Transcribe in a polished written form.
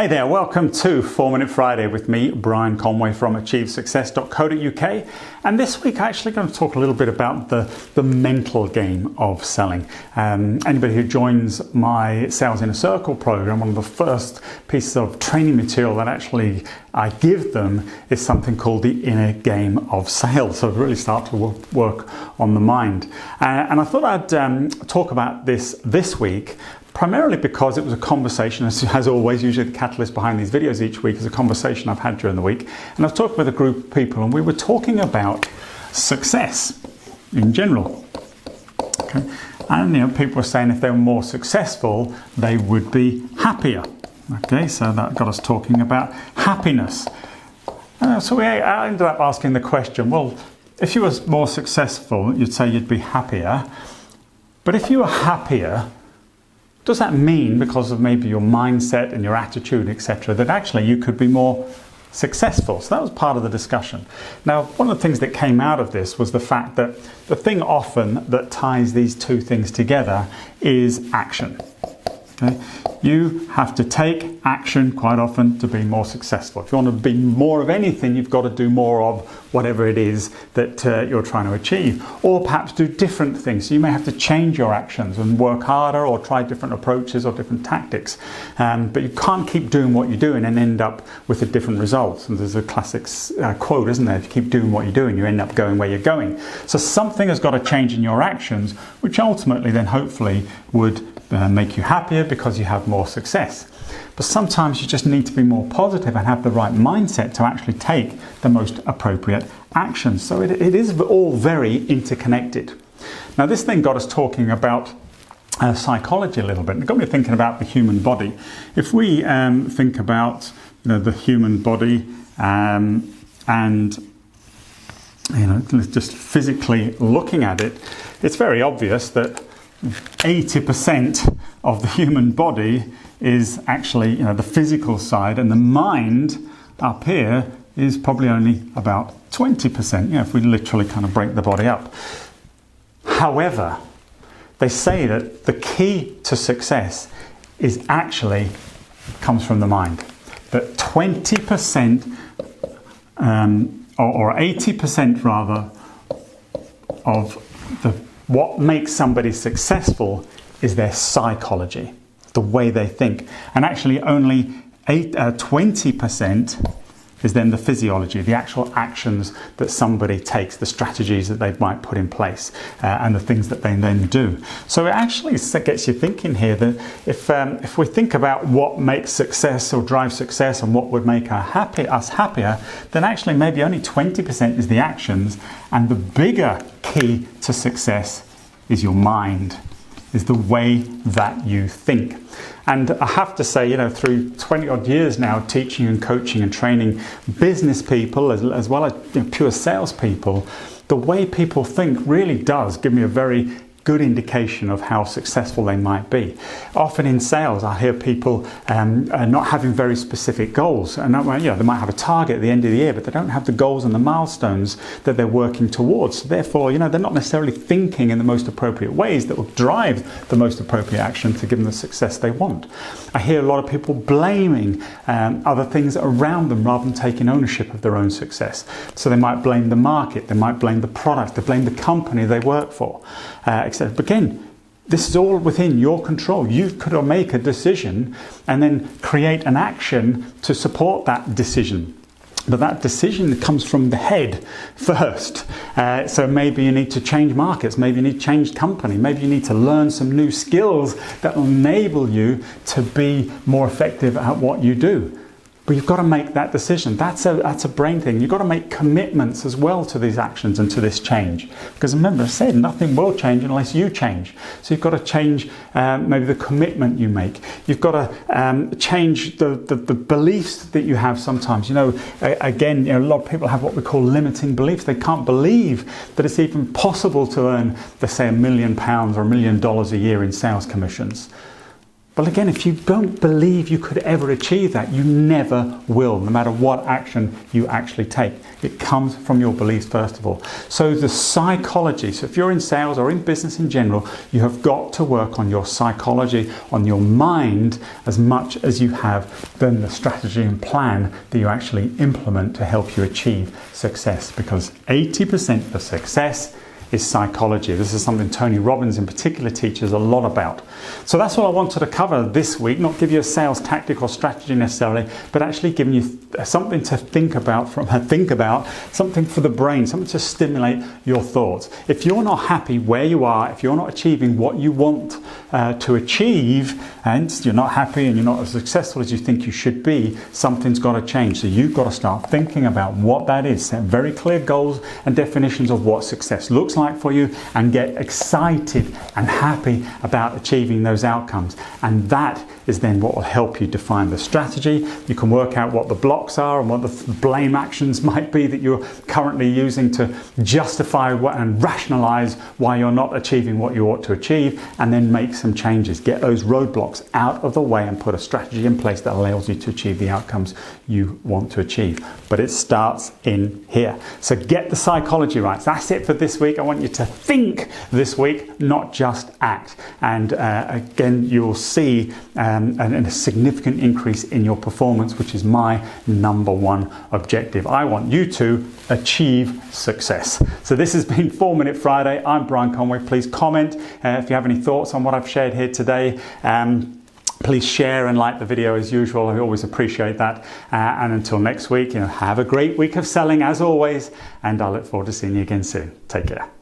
Hey there, welcome to 4 Minute Friday with me, Brian Conway from achievesuccess.co.uk. And this week I'm actually going to talk a little bit about the mental game of selling. Anybody who joins my Sales in a Circle program, one of the first pieces of training material that actually I give them is something called the inner game of sales. So really start to work on the mind. And I thought I'd talk about this week, primarily because it was a conversation, as always, usually the catalyst behind these videos each week is a conversation I've had during the week. And I've talked with a group of people and we were talking about success in general. Okay. And people were saying if they were more successful, they would be happier. Okay, so that got us talking about happiness. So I ended up asking the question, well, if you were more successful, you'd say you'd be happier. But if you were happier, does that mean, because of maybe your mindset and your attitude, etc., that actually you could be more successful? So that was part of the discussion. Now, one of the things that came out of this was the fact that the thing often that ties these two things together is action. Okay? You have to take action quite often to be more successful. If you want to be more of anything, you've got to do more of whatever it is that you're trying to achieve. Or perhaps do different things. So you may have to change your actions and work harder or try different approaches or different tactics. But you can't keep doing what you're doing and end up with a different result. And there's a classic quote, isn't there? If you keep doing what you're doing, you end up going where you're going. So something has got to change in your actions, which ultimately then hopefully would make you happier because you have more success. But sometimes you just need to be more positive and have the right mindset to actually take the most appropriate actions. So it is all very interconnected. Now this thing got us talking about psychology a little bit. It got me thinking about the human body. If we think about the human body and just physically looking at it, it's very obvious that 80% of the human body is actually the physical side, and the mind up here is probably only about 20%, if we literally kind of break the body up. However, they say that the key to success is actually comes from the mind. That 20% or 80% rather of what makes somebody successful is their psychology, the way they think. And actually only 20% is then the physiology, the actual actions that somebody takes, the strategies that they might put in place, and the things that they then do. So it actually gets you thinking here that if we think about what makes success or drives success and what would make us happier, then actually maybe only 20% is the actions, and the bigger key to success is your mind, is the way that you think. And I have to say, through 20 odd years now teaching and coaching and training business people as well as pure salespeople, the way people think really does give me a very good indication of how successful they might be. Often in sales, I hear people not having very specific goals, and they might have a target at the end of the year, but they don't have the goals and the milestones that they're working towards. Therefore, they're not necessarily thinking in the most appropriate ways that will drive the most appropriate action to give them the success they want. I hear a lot of people blaming other things around them rather than taking ownership of their own success. So they might blame the market, they might blame the product, they blame the company they work for. But again, this is all within your control. You could make a decision and then create an action to support that decision. But that decision comes from the head first. So maybe you need to change markets, maybe you need to change company, maybe you need to learn some new skills that will enable you to be more effective at what you do. But you've got to make that decision. That's a brain thing. You've got to make commitments as well to these actions and to this change. Because remember, I said nothing will change unless you change. So you've got to change maybe the commitment you make. You've got to change the beliefs that you have sometimes. Again, a lot of people have what we call limiting beliefs. They can't believe that it's even possible to earn, let's say, £1 million or $1 million a year in sales commissions. Well, again, if you don't believe you could ever achieve that, you never will, no matter what action you actually take. It comes from your beliefs first of all. So the psychology, so if you're in sales or in business in general, you have got to work on your psychology, on your mind, as much as you have then the strategy and plan that you actually implement to help you achieve success, because 80% of success is psychology. This is something Tony Robbins in particular teaches a lot about. So that's what I wanted to cover this week, not give you a sales tactic or strategy necessarily, but actually giving you something to think about, something for the brain, something to stimulate your thoughts. If you're not happy where you are, if you're not achieving what you want to achieve, and you're not happy and you're not as successful as you think you should be, something's got to change. So you've got to start thinking about what that is. Set very clear goals and definitions of what success looks like for you, and get excited and happy about achieving those outcomes. And that is then what will help you define the strategy. You can work out what the blocks are and what the blame actions might be that you're currently using to justify and rationalize why you're not achieving what you ought to achieve, and then make some changes. Get those roadblocks out of the way and put a strategy in place that allows you to achieve the outcomes you want to achieve. But it starts in here. So get the psychology right. So that's it for this week. I want you to think this week, not just act. And again, you'll see a significant increase in your performance, which is my number one objective. I want you to achieve success. So this has been 4 Minute Friday. I'm Brian Conway. Please comment if you have any thoughts on what I've shared here today. Please share and like the video as usual. I always appreciate that. And until next week, have a great week of selling as always. And I look forward to seeing you again soon. Take care.